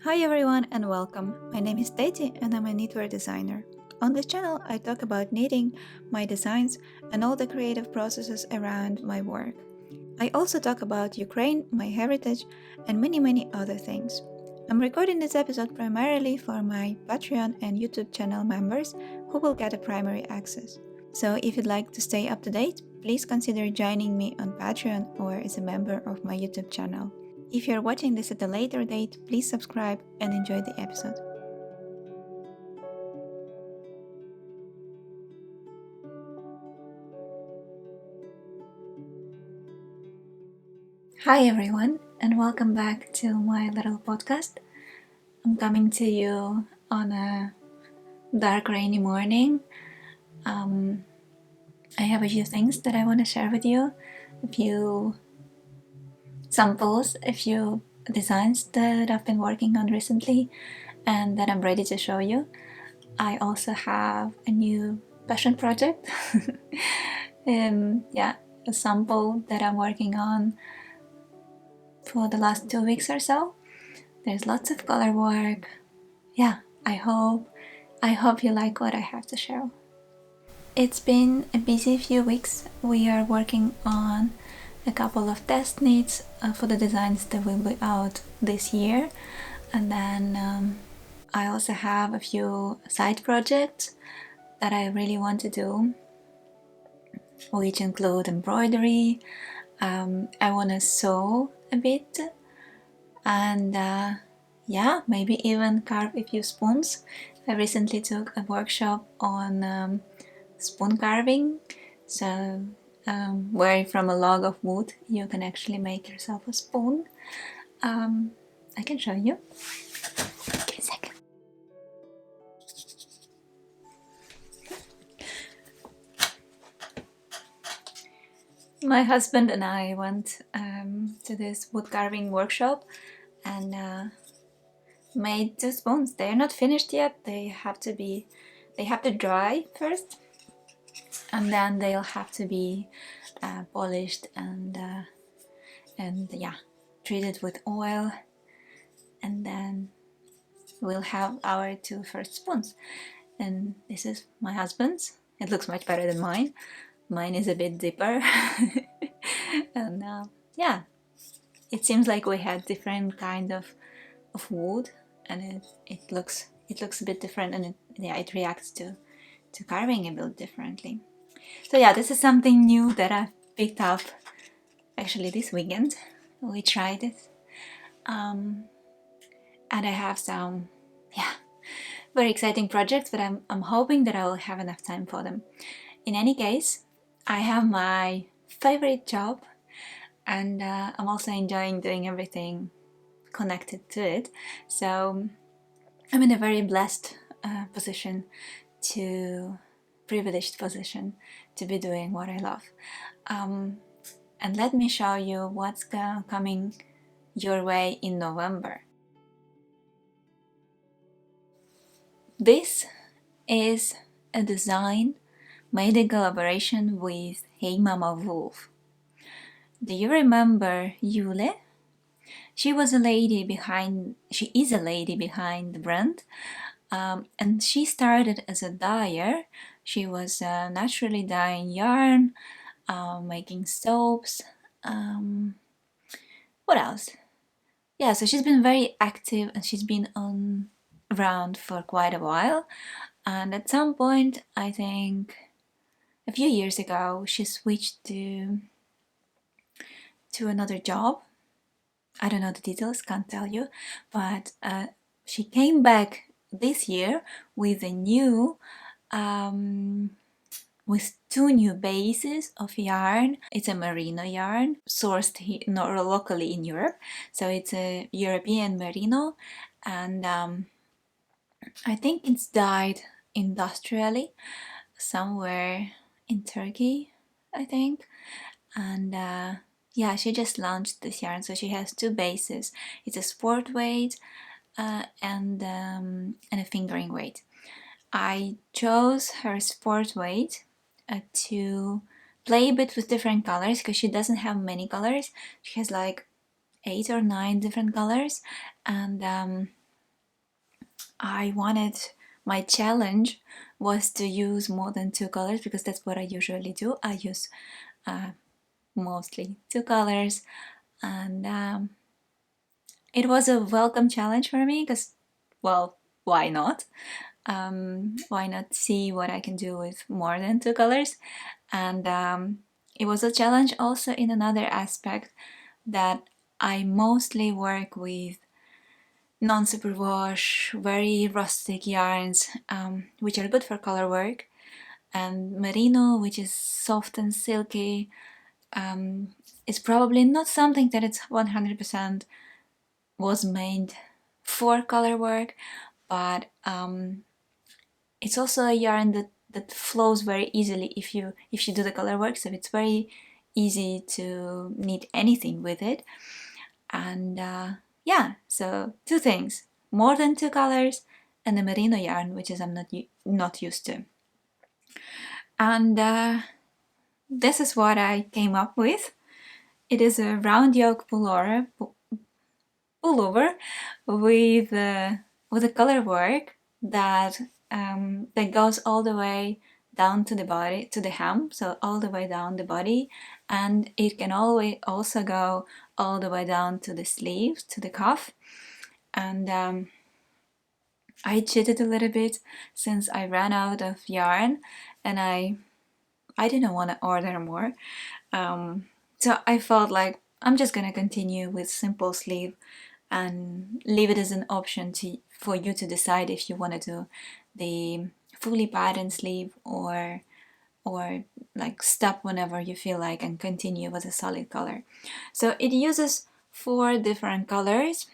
Hi everyone and welcome. My name is Teti and I'm a knitwear designer. On this channel, I talk about knitting, my designs, and all the creative processes around my work. I also talk about Ukraine, my heritage, and many other things. I'm recording this episode primarily for my Patreon and YouTube channel members who will get a primary access. So if you'd like to stay up to date, please consider joining me on Patreon or as a member of my YouTube channel. If you're watching this at a later date, please subscribe and enjoy the episode. Hi everyone, and welcome back to my little podcast. I'm coming to you on a dark, rainy morning. I have a few things that I want to share with you, a few samples, a few designs that I've been working on recently and that I'm ready to show you. I also have a new passion project. A sample that I'm working on for the last 2 weeks or so. There's lots of color work. I hope you like what I have to share. It's been a busy few weeks. We are working on a couple of test knits for the designs that will be out this year, and then I also have a few side projects that I really want to do, which include embroidery. I want to sew a bit and maybe even carve a few spoons. I recently took a workshop on spoon carving, so where from a log of wood you can actually make yourself a spoon. I can show you. Give me a second. My husband and I went to this wood carving workshop and made 2 spoons. They are not finished yet. They have to dry first, and then they'll have to be polished and treated with oil, and then we'll have our 2 first spoons. And this is my husband's. It looks much better than mine. Mine is a bit deeper. And it seems like we had different kind of wood, and it looks a bit different, and it reacts to carving a bit differently. So this is something new that I've picked up actually this weekend. We tried it, and I have some very exciting projects, but I'm hoping that I will have enough time for them. In any case, I have my favorite job, and I'm also enjoying doing everything connected to it. So I'm in a very blessed privileged position to be doing what I love. And let me show you what's coming your way in November. This is a design made in collaboration with Hey Mama Wolf. Do you remember Yule? She is a lady behind the brand, and she started as a dyer. She was naturally dyeing yarn, making soaps. What else? So she's been very active, and she's been around for quite a while. And at some point, I think a few years ago, she switched to another job. I don't know the details, can't tell you, but she came back this year with with 2 new bases of yarn. It's a merino yarn sourced locally in Europe, so it's a European merino, and I think it's dyed industrially somewhere in Turkey, I think. And she just launched this yarn, so she has 2 bases. It's a sport weight and a fingering weight. I chose her sport weight to play a bit with different colors, because she doesn't have many colors. She has like 8 or 9 different colors, and my challenge was to use more than 2 colors, because that's what I usually do. I use mostly 2 colors, and it was a welcome challenge for me, because, well, why not? Why not see what I can do with more than 2 colors? And it was a challenge also in another aspect, that I mostly work with non-superwash, very rustic yarns, which are good for color work, and merino, which is soft and silky. It's probably not something that it's 100% was made for color work, but it's also a yarn that flows very easily if you do the color work, so it's very easy to knit anything with it. And yeah, so 2 things: more than 2 colors, and a merino yarn, which is I'm not used to. And this is what I came up with. It is a round yoke pullover with a color work that goes all the way down to the body, to the hem, so all the way down the body, and it can always also go all the way down to the sleeve, to the cuff. And I cheated a little bit since I ran out of yarn, and I didn't want to order more. So I felt like I'm just gonna continue with simple sleeve and leave it as an option for you to decide if you want to do the fully patterned sleeve, or like stop whenever you feel like and continue with a solid color. So it uses 4 different colors.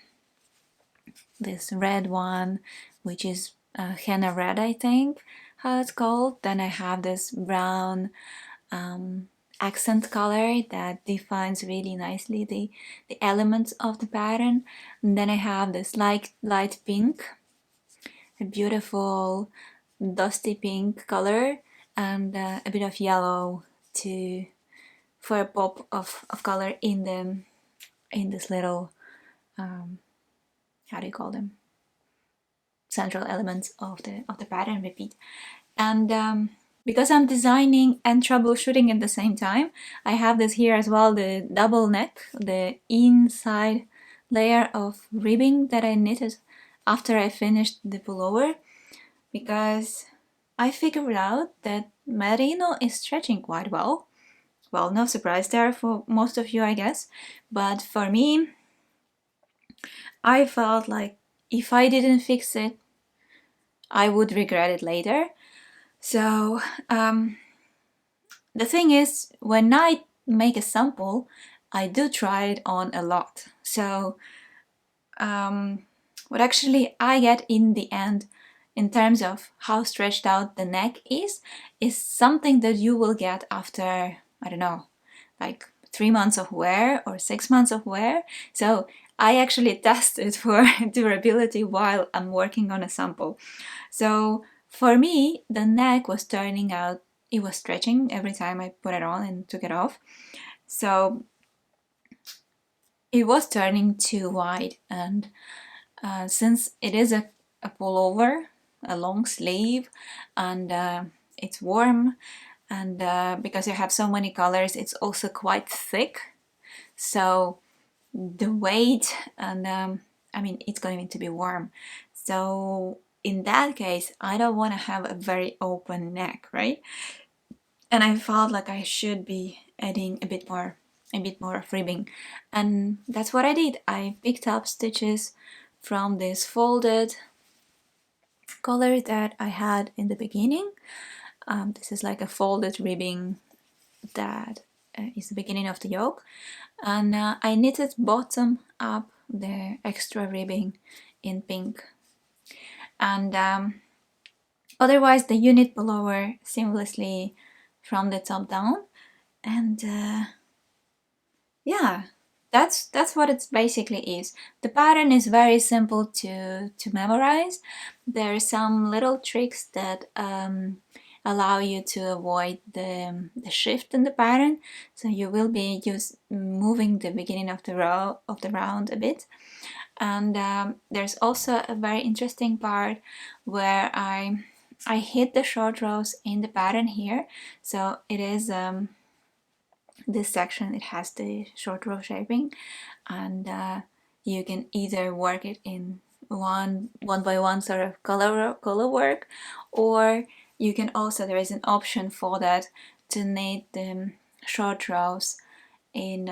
This red one, which is henna red, I think how it's called. Then I have this brown accent color that defines really nicely the elements of the pattern. And then I have this light pink, a beautiful dusty pink color, and a bit of yellow for a pop of color in this little how do you call them, central elements of the pattern repeat. And because I'm designing and troubleshooting at the same time, I have this here as well, the double neck, the inside layer of ribbing that I knitted after I finished the pullover, because I figured out that merino is stretching quite well. Well, no surprise there for most of you, I guess, but for me, I felt like if I didn't fix it, I would regret it later. So the thing is, when I make a sample, I do try it on a lot. So what actually I get in the end, in terms of how stretched out the neck is something that you will get after, I don't know, like 3 months of wear or 6 months of wear. So I actually tested for durability while I'm working on a sample. So for me, the neck was turning out, it was stretching every time I put it on and took it off. So it was turning too wide, and since it is a pullover, a long sleeve, and it's warm, and because you have so many colors, it's also quite thick. So the weight, and I mean, it's going to be warm. So in that case, I don't want to have a very open neck, right? And I felt like I should be adding a bit more of ribbing, and that's what I did. I picked up stitches from this folded collar that I had in the beginning. This is like a folded ribbing that is the beginning of the yoke, and I knitted bottom up the extra ribbing in pink, and otherwise the unit pullover seamlessly from the top down. And yeah, that's what it basically is. The pattern is very simple to memorize. There are some little tricks that allow you to avoid the shift in the pattern, so you will be moving the beginning of the round a bit, And there's also a very interesting part where I hid the short rows in the pattern here. So it is this section, it has the short row shaping, and you can either work it in one by one sort of color work, or you can also, there is an option for that, to knit the short rows in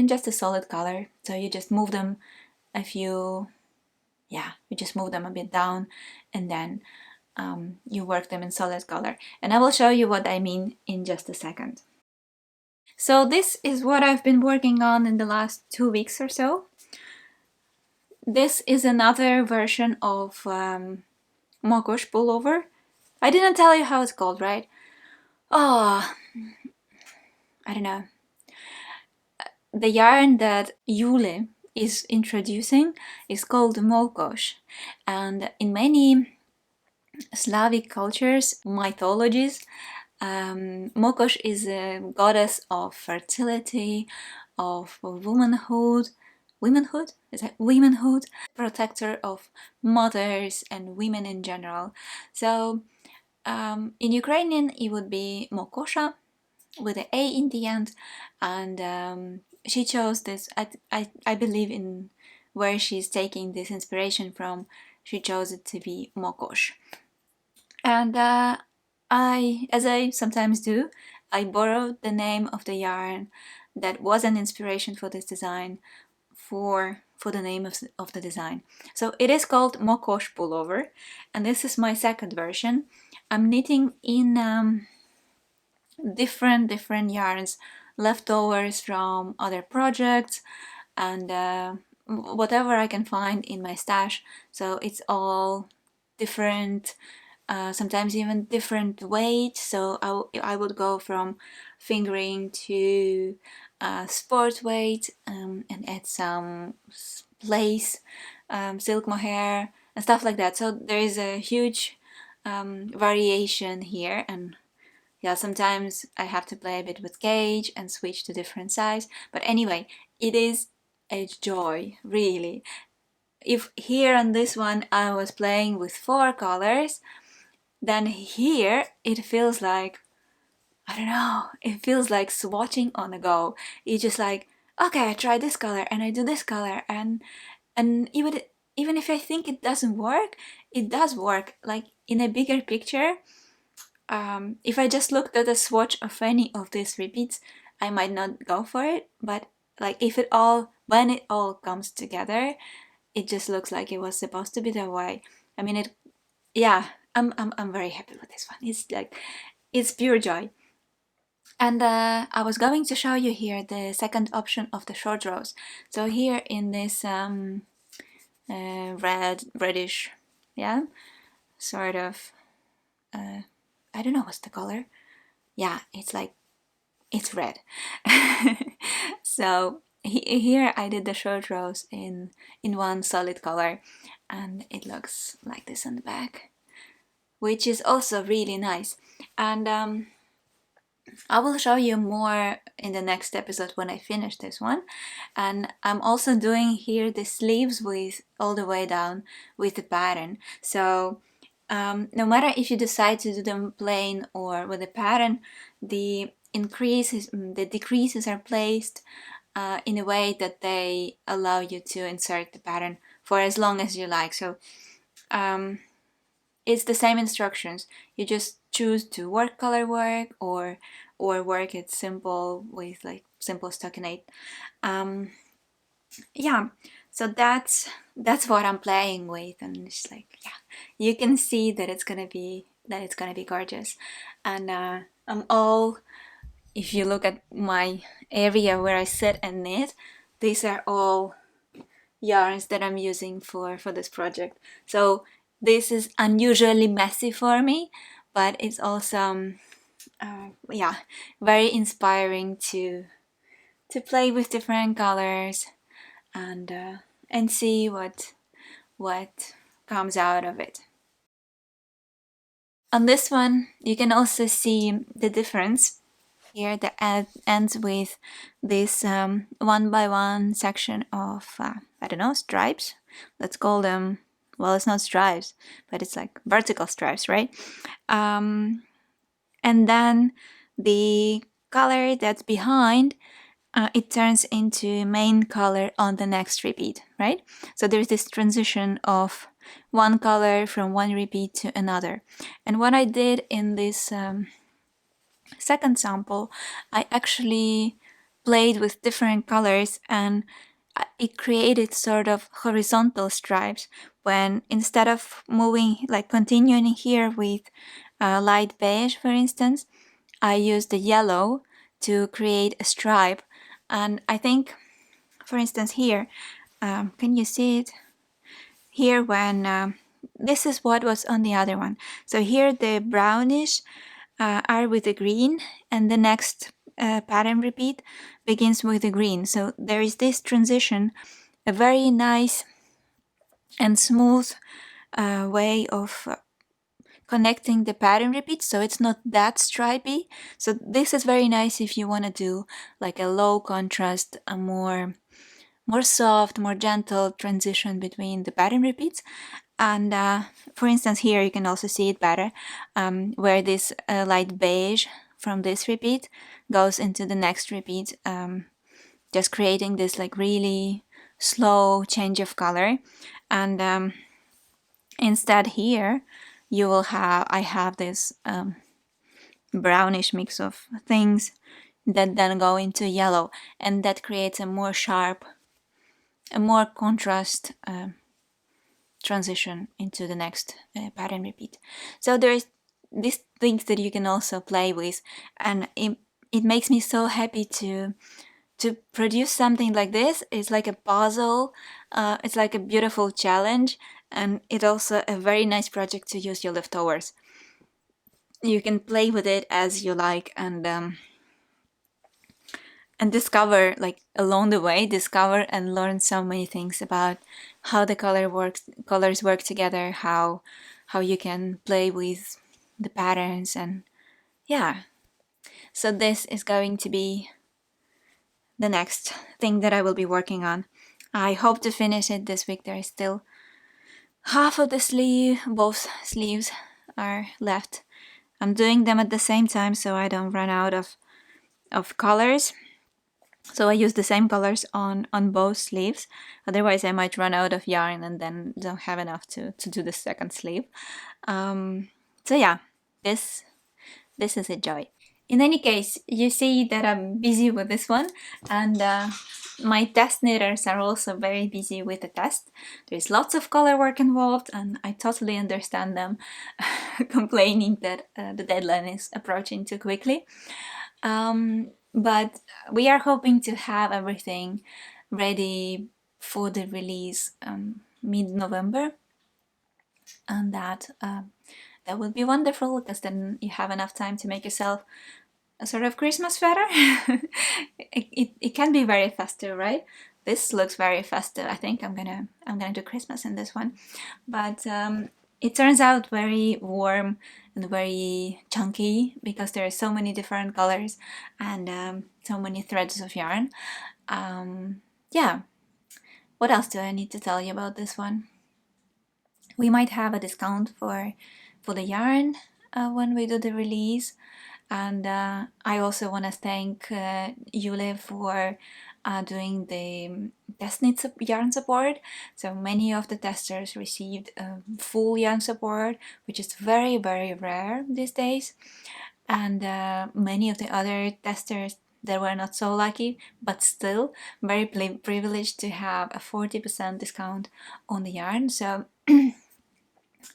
just a solid color. So you just move them a few, yeah, you just move them a bit down, and then you work them in solid color. And I will show you what I mean in just a second. So this is what I've been working on in the last 2 weeks or so. This is another version of Mokosh pullover. I didn't tell you how it's called, right? Oh, I don't know. The yarn that Yule is introducing is called Mokosh, and in many Slavic cultures, mythologies, Mokosh is a goddess of fertility, of womanhood. Womanhood? Is that womanhood? Protector of mothers and women in general. So in Ukrainian it would be Mokosha with an A in the end, and she chose this. I believe in where she's taking this inspiration from. She chose it to be Mokosh. And as I sometimes do, I borrowed the name of the yarn that was an inspiration for this design for the name of the design. So it is called Mokosh pullover, and this is my second version. I'm knitting in different yarns, leftovers from other projects, and whatever I can find in my stash. So it's all different, sometimes even different weight. So I would go from fingering to sport weight, and add some lace, silk mohair, and stuff like that. So there is a huge variation here, and yeah, sometimes I have to play a bit with gauge and switch to different size. But anyway, it is a joy, really. If here on this one I was playing with 4 colors, then here it feels like, I don't know, it feels like swatching on the go. It's just like, okay, I try this color and I do this color, and even if I think it doesn't work, it does work. Like in a bigger picture, if I just looked at a swatch of any of these repeats, I might not go for it. But like when it all comes together, it just looks like it was supposed to be that way. I mean, yeah, I'm very happy with this one. It's like, it's pure joy. And I was going to show you here the second option of the short rows. So here in this reddish, yeah, sort of, I don't know what's the color. Yeah, it's red. So here I did the short rows in one solid color, and it looks like this on the back, which is also really nice. And I will show you more in the next episode when I finish this one. And I'm also doing here the sleeves with all the way down with the pattern. So no matter if you decide to do them plain or with a pattern, the decreases are placed in a way that they allow you to insert the pattern for as long as you like. So it's the same instructions. You just choose to work color work or work it simple with like simple stockinette. Yeah, so that's what I'm playing with, and it's like, yeah, you can see that it's gonna be gorgeous. And I'm all, if you look at my area where I sit and knit, these are all yarns that I'm using for this project. So this is unusually messy for me, but it's also yeah, very inspiring to play with different colors and see what comes out of it. On this one you can also see the difference here that ends with this 1 by 1 section of I don't know, stripes, let's call them, well, it's not stripes, but it's like vertical stripes, right? And then the color that's behind, it turns into main color on the next repeat, right? So there's this transition of one color from one repeat to another. And what I did in this second sample, I actually played with different colors, and it created sort of horizontal stripes when, instead of moving, like continuing here with light beige, for instance, I used the yellow to create a stripe. And I think, for instance, here, can you see it? Here, when this is what was on the other one. So here the brownish are with the green, and the next pattern repeat begins with the green. So there is this transition, a very nice and smooth way of connecting the pattern repeats, so it's not that stripy. So this is very nice if you want to do like a low contrast, a more soft, more gentle transition between the pattern repeats. And for instance, here you can also see it better, where this light beige from this repeat goes into the next repeat, just creating this like really slow change of color. And instead here you will have, I have this brownish mix of things that then go into yellow, and that creates a more sharp, a more contrast transition into the next pattern repeat. So there's these things that you can also play with, and it makes me so happy to produce something like this. It's like a puzzle, it's like a beautiful challenge, and it's also a very nice project to use your leftovers. You can play with it as you like, and discover, like along the way, discover and learn so many things about how the colors work together, how you can play with the patterns, and yeah. So this is going to be the next thing that I will be working on. I hope to finish it this week. There is still half of the sleeve, both sleeves are left. I'm doing them at the same time so I don't run out of colors. So I use the same colors on both sleeves. Otherwise I might run out of yarn and then don't have enough to do the second sleeve. So yeah, this is a joy. In any case, you see that I'm busy with this one, and my test knitters are also very busy with the test. There's lots of color work involved, and I totally understand them complaining that the deadline is approaching too quickly. But we are hoping to have everything ready for the release mid-November, and that would be wonderful, because then you have enough time to make yourself a sort of Christmas sweater. it can be very festive, right? This looks very festive. I think I'm gonna do Christmas in this one, but it turns out very warm and very chunky because there are so many different colors and so many threads of yarn. Yeah, what else do I need to tell you about this one? We might have a discount for the yarn when we do the release. And I also want to thank Yule for doing the test knit yarn support. So many of the testers received full yarn support, which is very, very rare these days. And many of the other testers that were not so lucky, but still very privileged to have a 40% discount on the yarn. So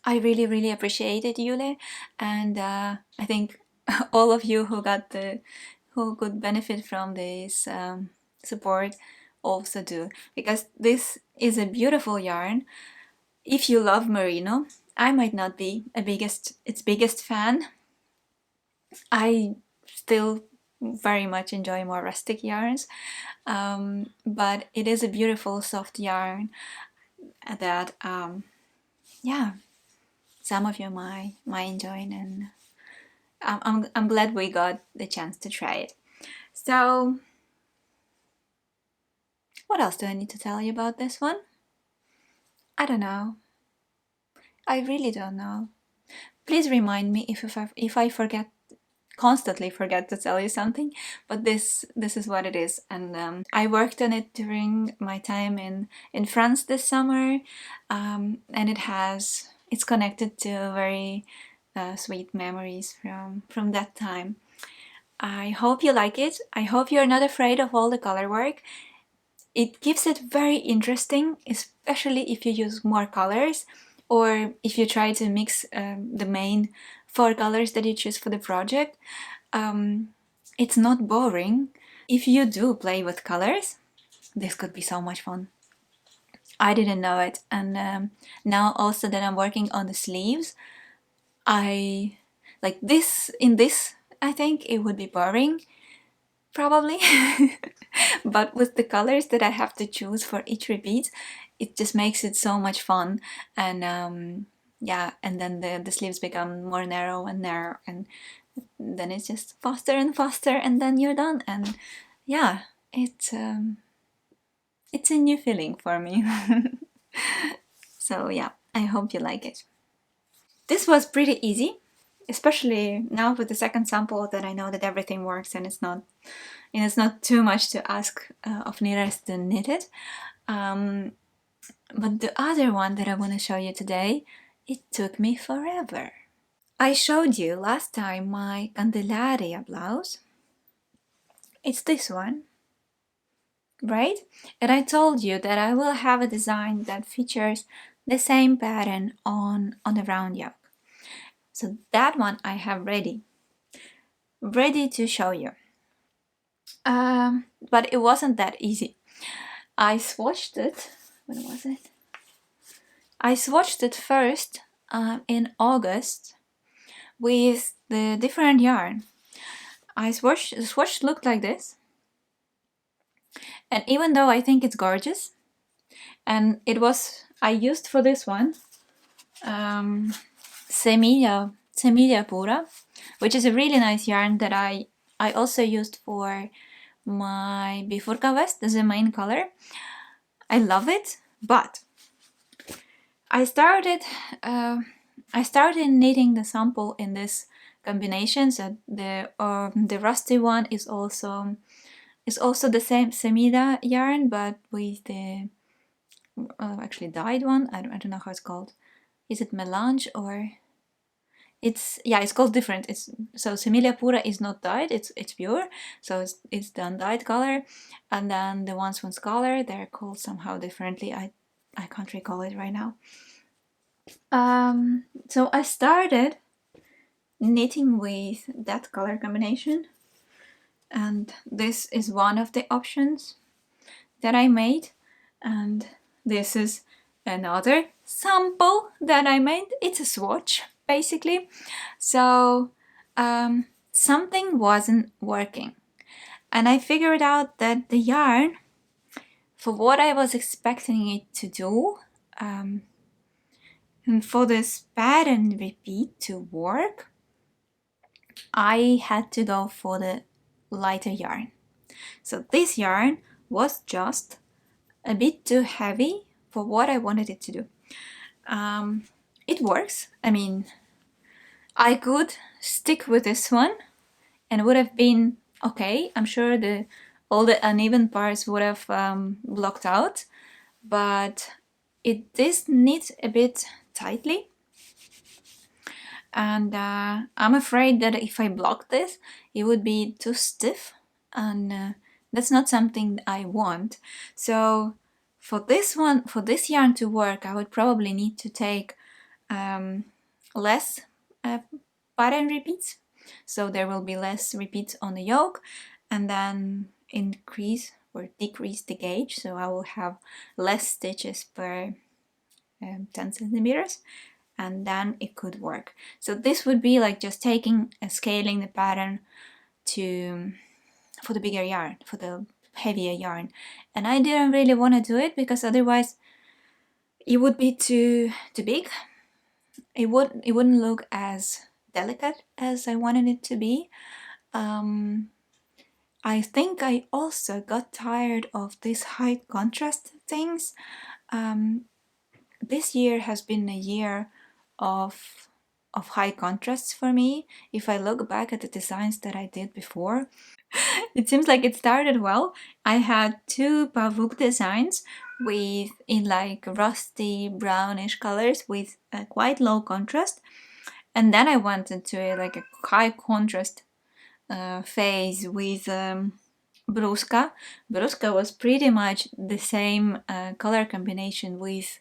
I really, really appreciated Yule, and I think all of you who could benefit from this support also do, because this is a beautiful yarn. If you love merino, I might not be its biggest fan. I still very much enjoy more rustic yarns, but it is a beautiful soft yarn that yeah, some of you might enjoy, and I'm glad we got the chance to try it. So what else do I need to tell you about this one? I don't know. I really don't know. Please remind me if I forget, constantly forget to tell you something, but this is what it is. And I worked on it during my time in France this summer, and it's connected to very sweet memories from that time. I hope you like it. I hope you're not afraid of all the color work. It keeps it very interesting, especially if you use more colors or if you try to mix the main 4 colors that you choose for the project. It's not boring. If you do play with colors, this could be so much fun. I didn't know it, and now also that I'm working on the sleeves, I like this. In this, I think it would be boring, probably. But with the colors that I have to choose for each repeat, it just makes it so much fun. And yeah, and then the sleeves become more narrow and narrow, and then it's just faster and faster, and then you're done. And yeah, it's a new feeling for me. So yeah, I hope you like it. This was pretty easy, especially now with the second sample that I know that everything works and it's not too much to ask of knitters to knit it. But the other one that I want to show you today, it took me forever. I showed you last time my Candelaria blouse. It's this one, right? And I told you that I will have a design that features the same pattern on the round yoke. So that one I have ready to show you. But it wasn't that easy. I swatched it. When was it? I swatched it first in August with the different yarn. The swatch looked like this. And even though I think it's gorgeous, and I used for this one Semilla Pura, which is a really nice yarn that I also used for my bifurca vest as a main color. I love it, but I started knitting the sample in this combination. So the rusty one is also the same Semida yarn, but with the actually dyed one. I don't know how it's called. Is it melange or? It's called different. So Semilla Pura is not dyed. It's pure. So it's the undyed color, and then the ones from Scholar, they're called somehow differently. I can't recall it right now. So I started knitting with that color combination, and this is one of the options that I made, and this is another sample that I made. It's a swatch basically. So something wasn't working, and I figured out that the yarn, for what I was expecting it to do, and for this pattern repeat to work, I had to go for the lighter yarn. So this yarn was just a bit too heavy for what I wanted it to do. It works. I mean, I could stick with this one and would have been okay. I'm sure all the uneven parts would have blocked out, but this knits a bit tightly. And I'm afraid that if I block this, it would be too stiff, and that's not something I want. So for this yarn to work, I would probably need to take less pattern repeats, so there will be less repeats on the yoke, and then increase or decrease the gauge, so I will have less stitches per 10 centimeters, and then it could work. So this would be like just taking and scaling the pattern for the bigger yarn, for the heavier yarn, and I didn't really want to do it because otherwise it would be too big. It wouldn't look as delicate as I wanted it to be. I think I also got tired of these high contrast things. this year has been a year of high contrasts for me. If I look back at the designs that I did before, it seems like it started well. I had two pavuk designs with in like rusty brownish colors with a quite low contrast, and then I went into a high contrast phase with Bruska. Bruska was pretty much the same color combination with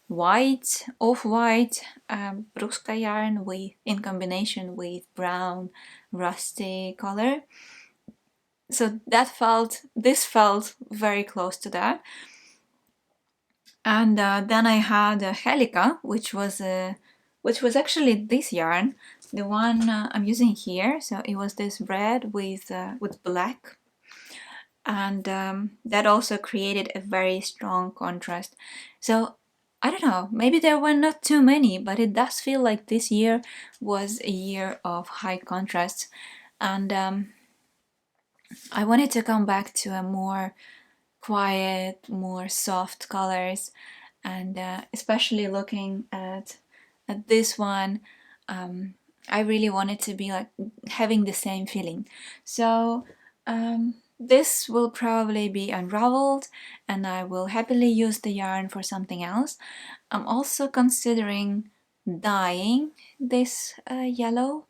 white, off-white Bruska yarn in combination with brown rusty color. So this felt very close to that. And then I had a Helica, which was actually this yarn, the one I'm using here. So it was this red with black, and that also created a very strong contrast. So I don't know, maybe there were not too many, but it does feel like this year was a year of high contrasts, and I wanted to come back to a more quiet, more soft colors, and especially looking at this one, I really wanted to be like having the same feeling. So this will probably be unraveled, and I will happily use the yarn for something else. I'm also considering dyeing this yellow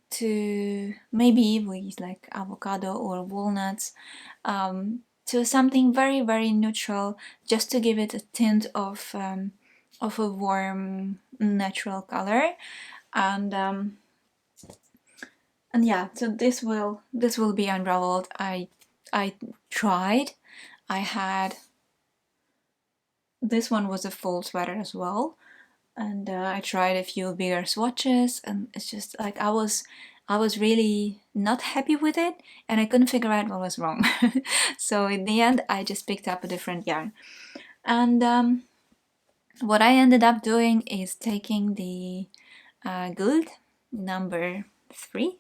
to maybe with like avocado or walnuts, to something very, very neutral, just to give it a tint of a warm natural color. And yeah, so this will be unraveled. I tried. I had this one was a full sweater as well, and I tried a few bigger swatches, and it's just like I was really not happy with it, and I couldn't figure out what was wrong. So in the end, I just picked up a different yarn, and what I ended up doing is taking the Gould number 3,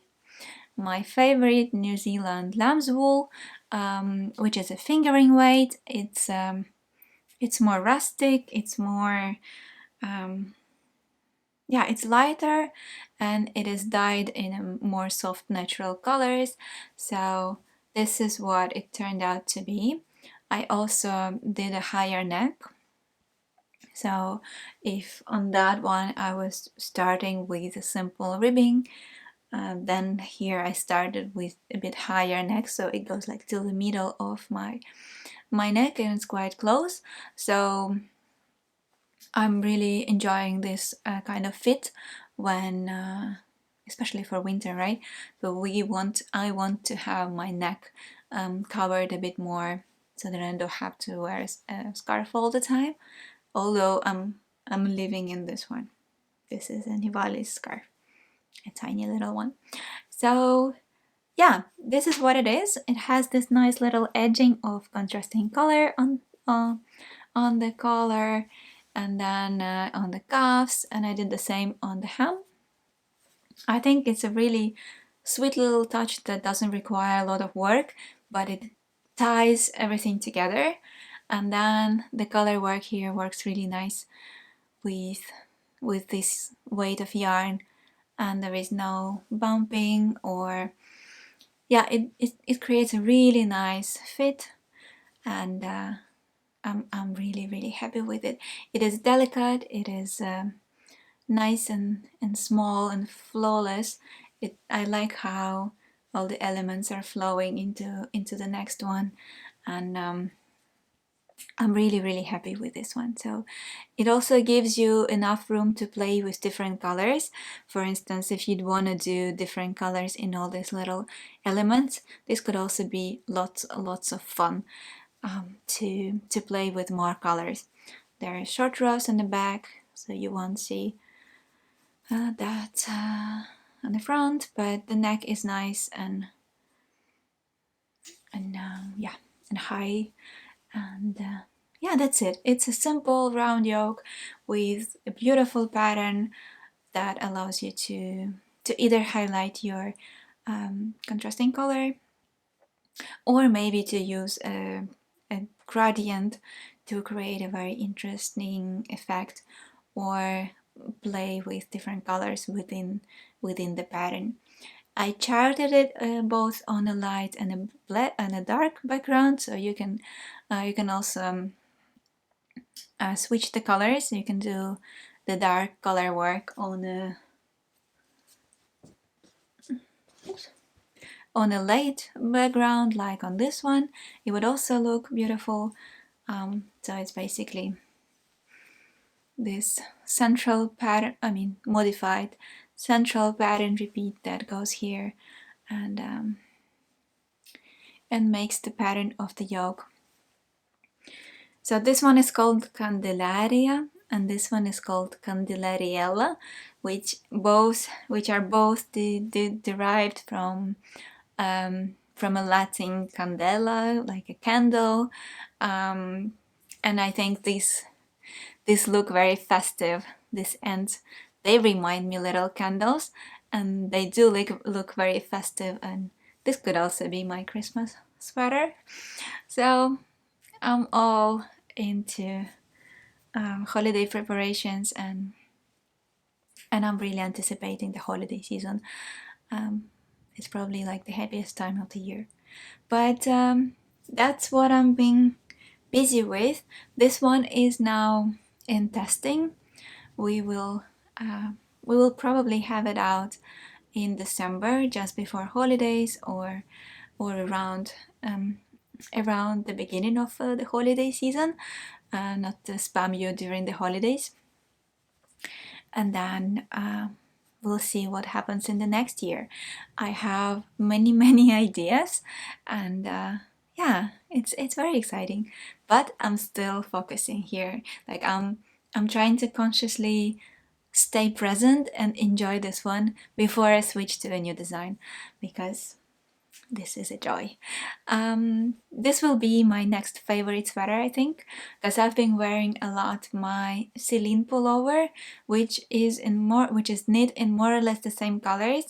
my favorite New Zealand lamb's wool, which is a fingering weight. It's more rustic. It's more yeah, it's lighter, and it is dyed in a more soft natural colors. So this is what it turned out to be. I also did a higher neck. So if on that one I was starting with a simple ribbing, then here I started with a bit higher neck, so it goes like till the middle of my neck, and it's quite close. So I'm really enjoying this kind of fit when, especially for winter, right? So I want to have my neck covered a bit more, so that I don't have to wear a scarf all the time. Although I'm living in this one. This is a Nivali's scarf, a tiny little one. So yeah, this is what it is. It has this nice little edging of contrasting color on the collar, and then on the cuffs, and I did the same on the hem. I think it's a really sweet little touch that doesn't require a lot of work, but it ties everything together. And then the color work here works really nice with this weight of yarn, and there is no bumping, or yeah, it creates a really nice fit, and I'm really, really happy with it. It is delicate, it is nice and small and flawless. I like how all the elements are flowing into the next one, and I'm really, really happy with this one. So it also gives you enough room to play with different colors. For instance, if you'd want to do different colors in all these little elements, this could also be lots of fun to play with more colors. There are short rows on the back, so you won't see that on the front, but the neck is nice and yeah, and high, and yeah, that's it. It's a simple round yoke with a beautiful pattern that allows you to either highlight your contrasting color, or maybe to use a gradient to create a very interesting effect or play with different colors within the pattern. I charted it both on a light and a black and a dark background, so you can also switch the colors. You can do the dark color work on a light background, like on this one. It would also look beautiful. So it's basically this central pattern, modified central pattern repeat that goes here and makes the pattern of the yoke. So this one is called Candelaria and this one is called Candelariella, which are both derived from a Latin candela, like a candle, and I think these look very festive. These ends, they remind me little candles, and they do look very festive. And this could also be my Christmas sweater. So I'm all into holiday preparations, and I'm really anticipating the holiday season. It's probably like the happiest time of the year. But that's what I'm being busy with. This one is now in testing. We will probably have it out in December, just before holidays, or around the beginning of the holiday season, not to spam you during the holidays. And then we'll see what happens in the next year. I have many ideas, and yeah, it's very exciting. But I'm still focusing here. Like I'm trying to consciously stay present and enjoy this one before I switch to a new design, because this is a joy. This will be my next favorite sweater, I think, because I've been wearing a lot my Celine pullover, which is knit in more or less the same colors,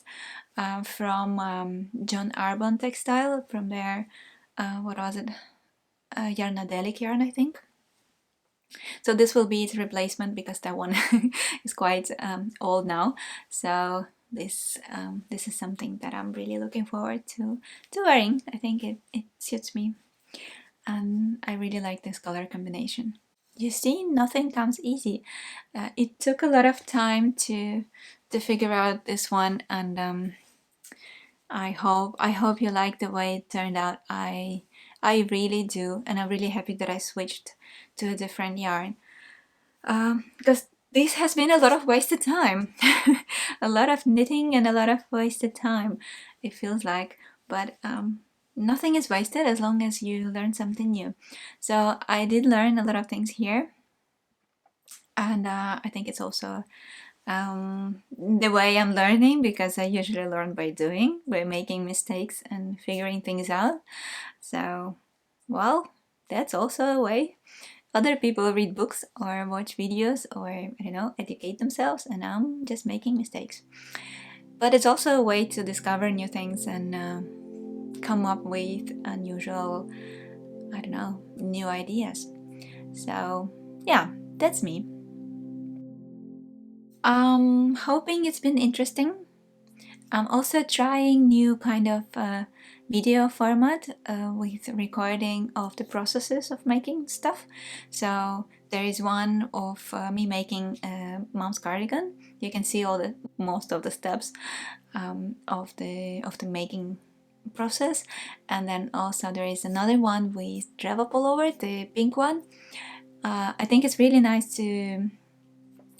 from John Arbon Textile, from their what was it, Yarnadelic yarn, I think. So this will be its replacement, because that one is quite old now. So this is something that I'm really looking forward to wearing. I think it suits me, and I really like this color combination. You see, nothing comes easy. It took a lot of time to figure out this one, and I hope you like the way it turned out. I really do, and I'm really happy that I switched to a different yarn, because this has been a lot of wasted time. A lot of knitting and a lot of wasted time, it feels like. But nothing is wasted as long as you learn something new. So I did learn a lot of things here, and I think it's also the way I'm learning, because I usually learn by doing, by making mistakes and figuring things out. So, well, that's also a way. Other people read books or watch videos or, I don't know, educate themselves, and I'm just making mistakes. But it's also a way to discover new things and come up with unusual, I don't know, new ideas. So, yeah, that's me. I'm hoping it's been interesting. I'm also trying new kind of video format with recording of the processes of making stuff. So there is one of me making a mom's cardigan. You can see most of the steps of the making process, and then also there is another one with travel pullover, the pink one. I think it's really nice to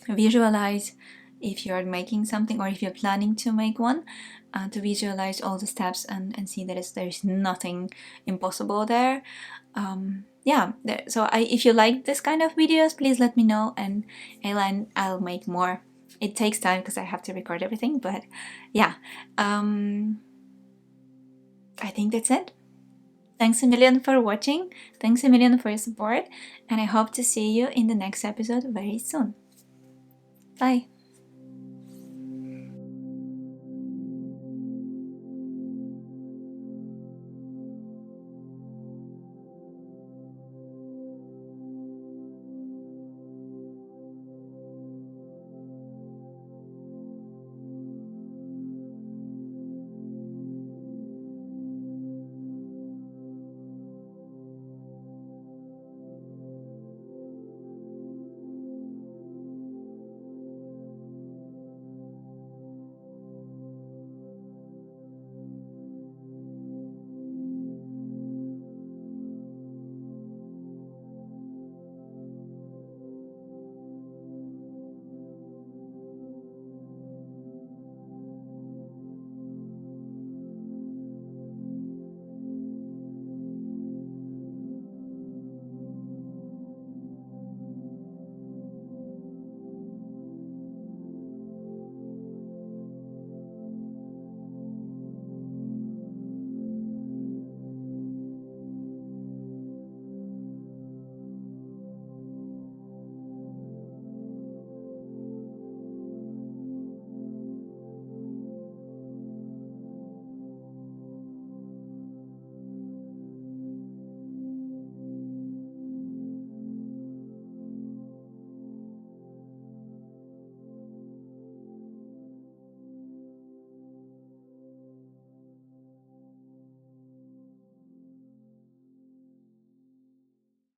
visualize if you're making something, or if you're planning to make one, to visualize all the steps and see that there's nothing impossible there. Yeah, so if you like this kind of videos, please let me know, and I'll make more. It takes time because I have to record everything, but yeah, I think that's it. Thanks a million for watching, thanks a million for your support, and I hope to see you in the next episode very soon. Bye!